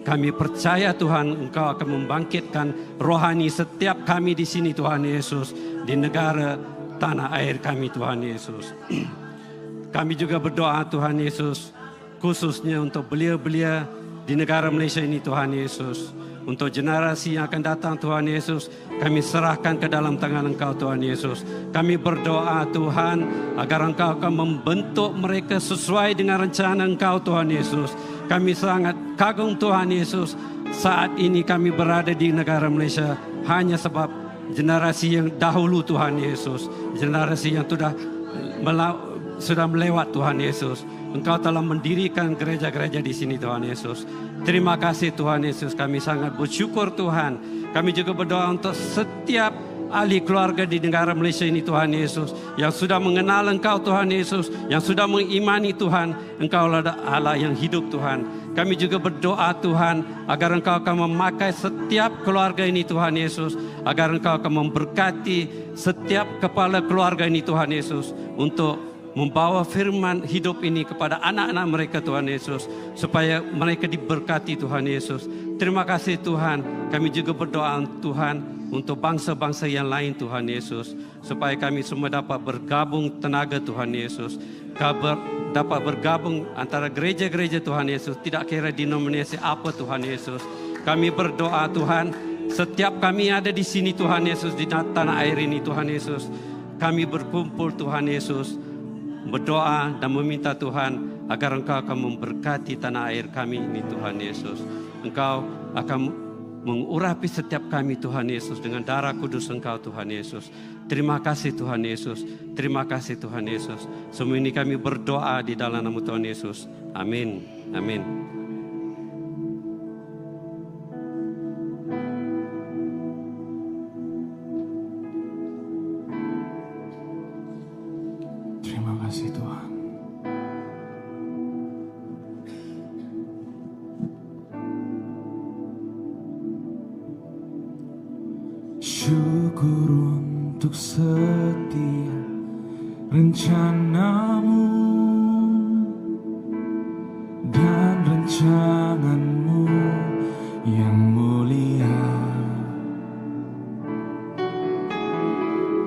Kami percaya Tuhan Engkau akan membangkitkan rohani setiap kami di sini Tuhan Yesus, di negara tanah air kami Tuhan Yesus. Kami juga berdoa Tuhan Yesus khususnya untuk belia-belia di negara Malaysia ini Tuhan Yesus. Untuk generasi yang akan datang Tuhan Yesus, kami serahkan ke dalam tangan Engkau Tuhan Yesus. Kami berdoa Tuhan agar Engkau akan membentuk mereka sesuai dengan rencana Engkau Tuhan Yesus. Kami sangat kagum Tuhan Yesus, saat ini kami berada di negara Malaysia hanya sebab generasi yang dahulu Tuhan Yesus, generasi yang sudah melewat Tuhan Yesus. Engkau telah mendirikan gereja-gereja di sini Tuhan Yesus. Terima kasih Tuhan Yesus, kami sangat bersyukur Tuhan. Kami juga berdoa untuk setiap ahli keluarga di negara Malaysia ini Tuhan Yesus, yang sudah mengenal Engkau Tuhan Yesus, yang sudah mengimani Tuhan Engkau adalah Allah yang hidup Tuhan. Kami juga berdoa Tuhan agar Engkau akan memakai setiap keluarga ini Tuhan Yesus, agar Engkau akan memberkati setiap kepala keluarga ini Tuhan Yesus, untuk membawa firman hidup ini kepada anak-anak mereka Tuhan Yesus, supaya mereka diberkati Tuhan Yesus. Terima kasih Tuhan. Kami juga berdoa Tuhan untuk bangsa-bangsa yang lain Tuhan Yesus, supaya kami semua dapat bergabung tenaga Tuhan Yesus, dapat bergabung antara gereja-gereja Tuhan Yesus, tidak kira denominasi apa Tuhan Yesus. Kami berdoa Tuhan, setiap kami ada di sini Tuhan Yesus, di tanah air ini Tuhan Yesus, kami berkumpul Tuhan Yesus, berdoa dan meminta Tuhan agar Engkau akan memberkati tanah air kami ini Tuhan Yesus. Engkau akan mengurapi setiap kami Tuhan Yesus dengan darah kudus Engkau Tuhan Yesus. Terima kasih Tuhan Yesus. Terima kasih Tuhan Yesus. Semua ini kami berdoa di dalam nama Tuhan Yesus. Amin. Amin. Terima kasih Tuhan. Syukur untuk setia rencanamu dan rancanganmu yang mulia.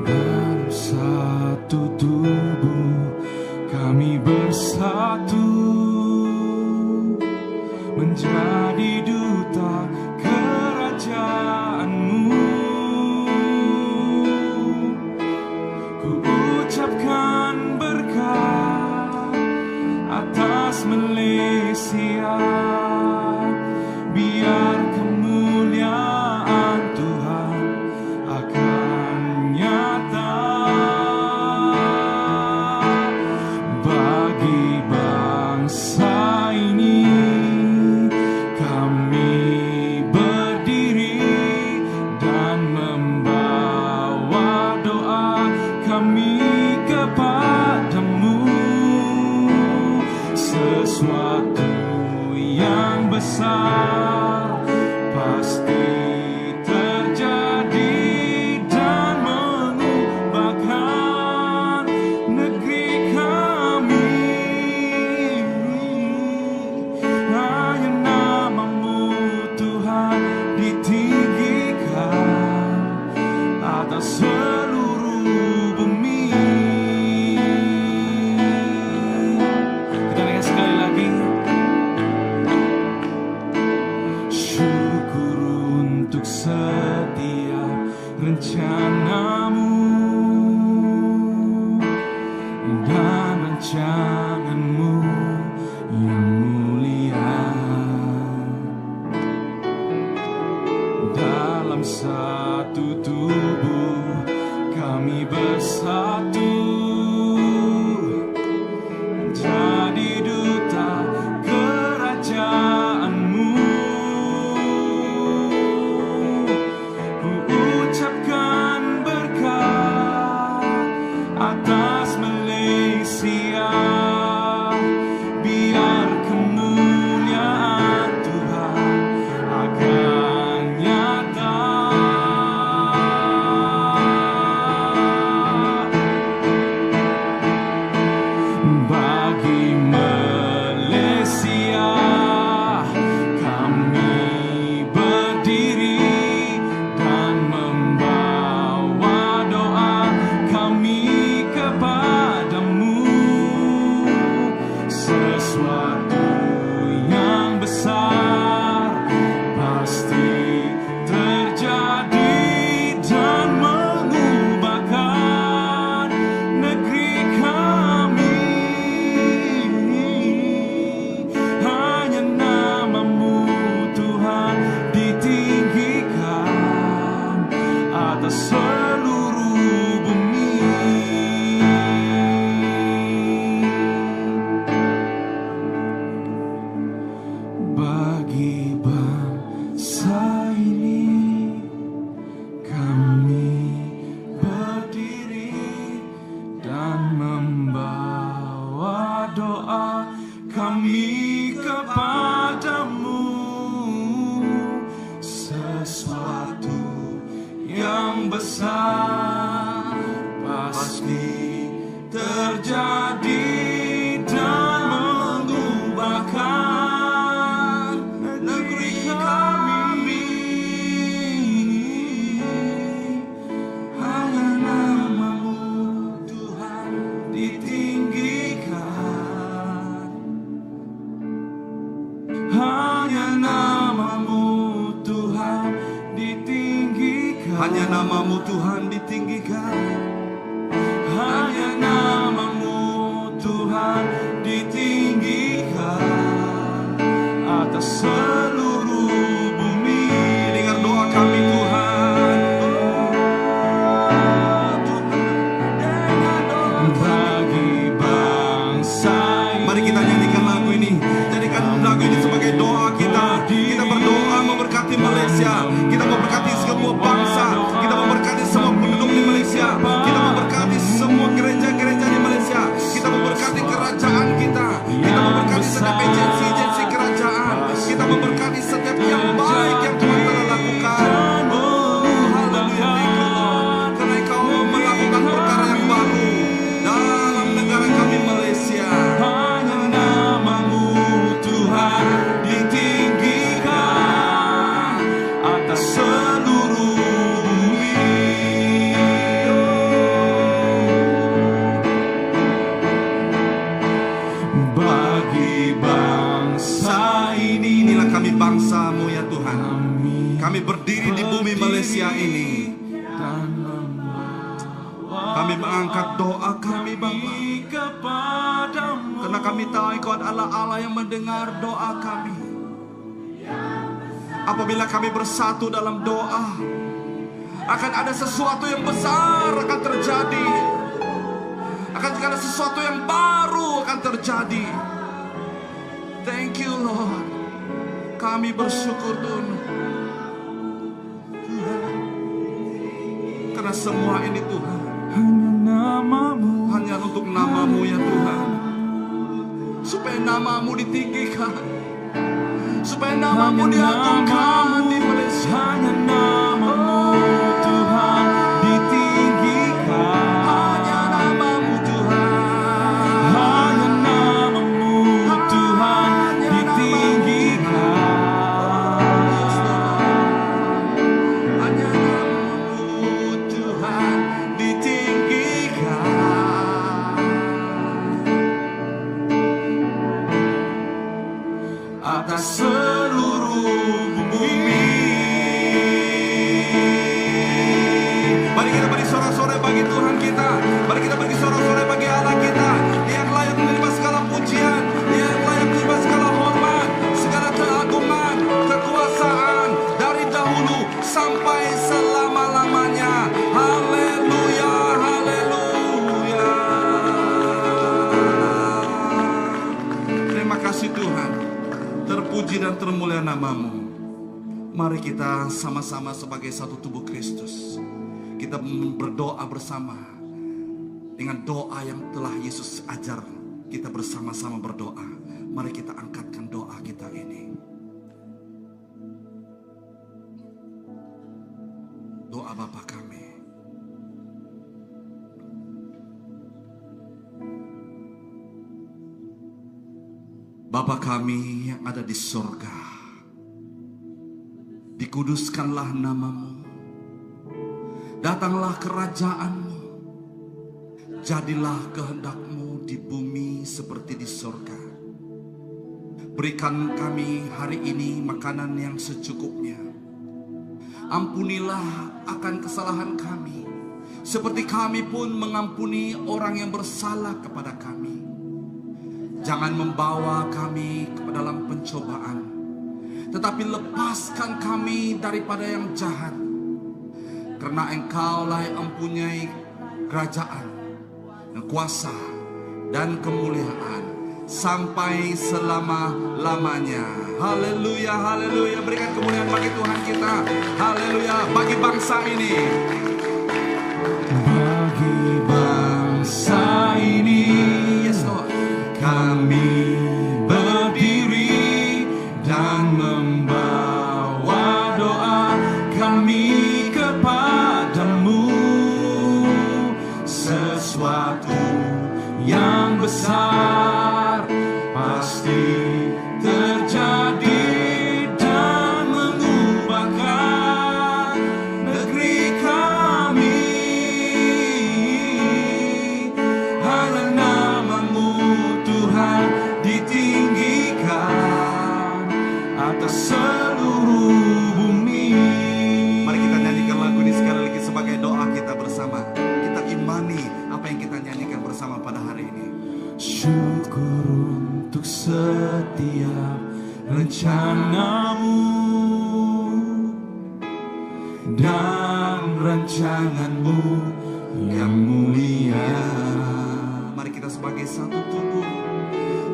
Dalam satu tubuh kami bersatu menjadi duta kerajaanmu. Ku ucapkan berkat atas Malaysia, biar kemuliaan Tuhan akan nyata bagi bangsa ini. besar pasti terjadi dan mengubahkan negeri kami. Hanya nama-Mu Tuhan ditinggikan atas seluruh bumi. Kita naikkan sekali lagi. Syukur untuk setiap rencana-Mu dan rancangan-Mu yang mulia. Dalam satu tubuh kami bersatu, jadi duta kerajaan-Mu. Ku ucapkan berkat atas Malaysia, biar kemuliaan Tuhan akan nyata. Bagi Malaysia kami berdiri dan membawa doa kami kepadamu. Sesuatu yang besar pasti terjadi dan mengubahkan negeri kami. Hanya nama-Mu Tuhan ditinggikan atas seluruh bumi. Bagi bangsa ini kami berdiri dan membawa doa kami kepadamu. Sesuatu yang besar pasti terjadi dan mengubahkan negeri kami. Hanya nama-Mu Tuhan ditinggikan. Hanya nama-Mu Tuhan ditinggikan. Hanya nama-Mu Tuhan ditinggikan. Hanya nama-Mu Tuhan ditinggikan atas seluruh bumi. Dengar doa kami Tuhan. Bagi bangsa ini, Mari kita nyanyikan lagu ini. Jadikan lagu ini sebagai doa kita. Kita berdoa memberkati Malaysia. Kita memberkati semua bangsa. Kita memberkati semua penduduk di Malaysia. Kita memberkati semua gereja-gereja di Malaysia. Kita memberkati kerajaan kita. Kita memberkati setiap agensi-agensi kerajaan. Kita memberkati setiap yang baik yang Tuhan telah lakukan. Oh, haleluya, thank you Lord. Karena Engkau melakukan perkara yang baru dalam negara kami Malaysia. hanya nama-Mu Tuhan ditinggikan atas seluruh bumi. Bagi bangsa ini, Inilah kami bangsa-Mu ya Tuhan. Kami berdiri di bumi Malaysia ini. Kami mengangkat doa kami Bapa. kepadamu. Karena kami tahu Engkau adalah Allah yang mendengar doa kami. Apabila kami bersatu dalam doa, akan ada sesuatu yang besar akan terjadi. Akan ada sesuatu yang baru akan terjadi. Thank you Lord. Kami bersyukur Tuhan. Karena semua ini Tuhan Hanya nama-Mu, hanya untuk nama-Mu ya Tuhan. Supaya nama-Mu ditinggikan. supaya namamu diagungkan di Malaysia. Hanya namamu Tuhan ditinggikan. Hanya namamu Tuhan. Hanya namamu Tuhan ditinggikan. Hanya namamu Tuhan ditinggikan. Atas seluruh bumi. Mari kita beri sorak-sorai bagi Tuhan kita. Mari kita beri sorak-sorai bagi Allah kita, yang layak menerima segala pujian, yang layak menerima segala hormat, segala keagungan, kekuasaan dari dahulu sampai selama-lamanya. Haleluya, haleluya. Terima kasih Tuhan. Terpuji dan termulia namamu. Mari kita sama-sama sebagai satu tubuh Kristus, kita berdoa bersama dengan doa yang telah Yesus ajar. Kita bersama-sama berdoa. Mari kita angkatkan doa kita ini. Doa Bapa kami. Bapa kami yang ada di sorga, dikuduskanlah namamu, datanglah kerajaanmu, jadilah kehendakmu di bumi seperti di sorga. Berikan kami hari ini makanan yang secukupnya. Ampunilah akan kesalahan kami, seperti kami pun mengampuni orang yang bersalah kepada kami. Jangan membawa kami ke dalam pencobaan, tetapi lepaskan kami daripada yang jahat. Karena Engkaulah yang mempunyai kerajaan, kuasa, dan kemuliaan sampai selama-lamanya. Haleluya, haleluya. Berikan kemuliaan bagi Tuhan kita. Haleluya, bagi bangsa ini. Bagi bangsa ini, Yes Lord. kami berdiri dan membawa doa kami kepadamu. Sesuatu yang besar pasti terjadi dan mengubahkan negeri kami. Hanya namamu Tuhan ditinggikan atas seluruh bumi. Mari kita nyanyikan lagu ini sekali lagi sebagai doa kita bersama. Kita imani apa yang kita nyanyikan bersama pada hari ini. Syukur untuk setiap rencanamu dan rancanganmu yang mulia. Mari kita sebagai satu tubuh,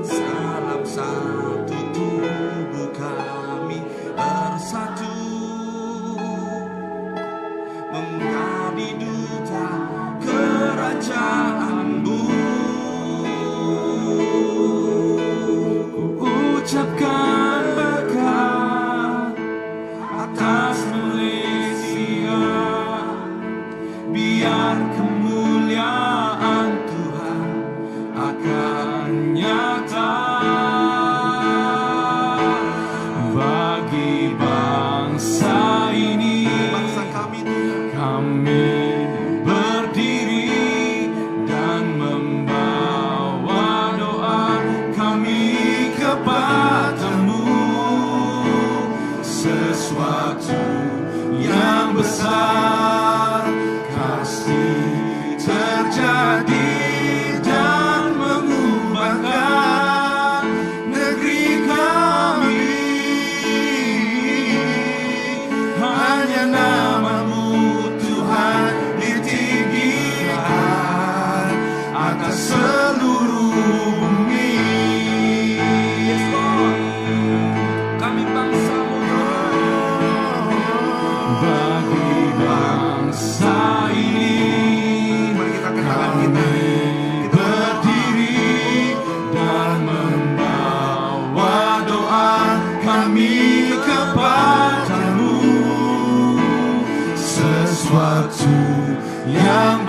salam satu tubuh kami bersatu menjadi duta kerajaanmu. Ucapkan berkat atas Malaysia, biar kemuliaan Tuhan akan nyata.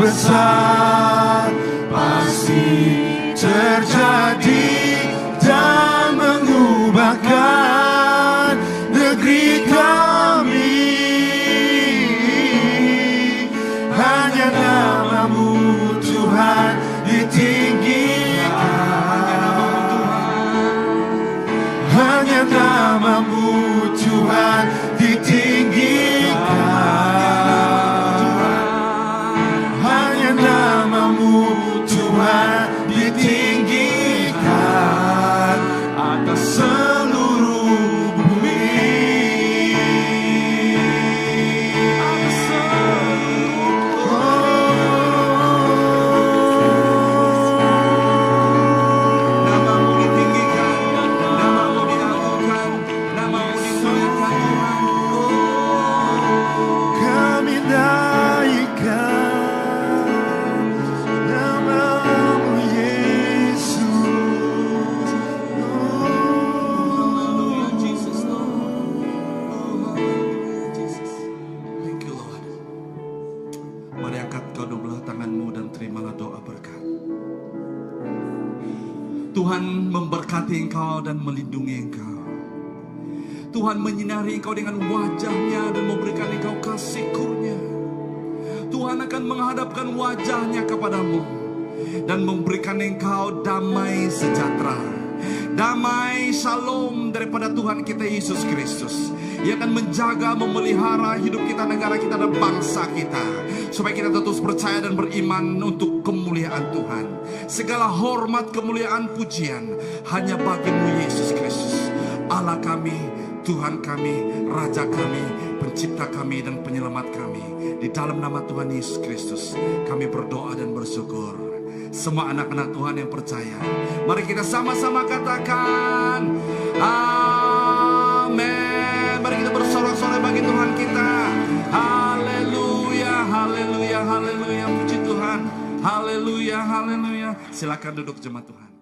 besar pasti terjadi dan mengubahkan negeri kami. Hanya nama-Mu Tuhan ditinggikan, hanya nama-Mu Tuhan ditinggikan, hanya nama-Mu Tuhan ditinggikan atas seluruh bumi. Nama-Mu ditinggikan, nama-Mu diagungkan, nama-Mu dimuliakan Tuhan. Kami naikkan nama-Mu Yesus. Hallelujah, Jesus, Lord. Hallelujah, Jesus. Thank you, Lord. Mari angkat kedua belah tanganmu dan terimalah doa berkat. Tuhan memberkati engkau dan melindungi engkau. Tuhan menyinari engkau dengan wajahnya dan memberikan engkau kasih kurnia. Tuhan akan menghadapkan wajahnya kepadamu dan memberikan engkau damai sejahtera. Damai shalom daripada Tuhan kita Yesus Kristus. Ia akan menjaga, memelihara hidup kita, negara kita, dan bangsa kita. Supaya kita terus percaya dan beriman untuk kemuliaan Tuhan. Segala hormat, kemuliaan, pujian hanya bagi-Mu Yesus Kristus. Allah kami, Tuhan kami, Raja kami, Pencipta kami dan Penyelamat kami. Di dalam nama Tuhan Yesus Kristus kami berdoa dan bersyukur. Semua anak-anak Tuhan yang percaya, mari kita sama-sama katakan amin. Mari kita bersorak-sorai bagi Tuhan kita. Haleluya, haleluya, haleluya. Puji Tuhan. Haleluya, haleluya. Silakan duduk jemaat Tuhan.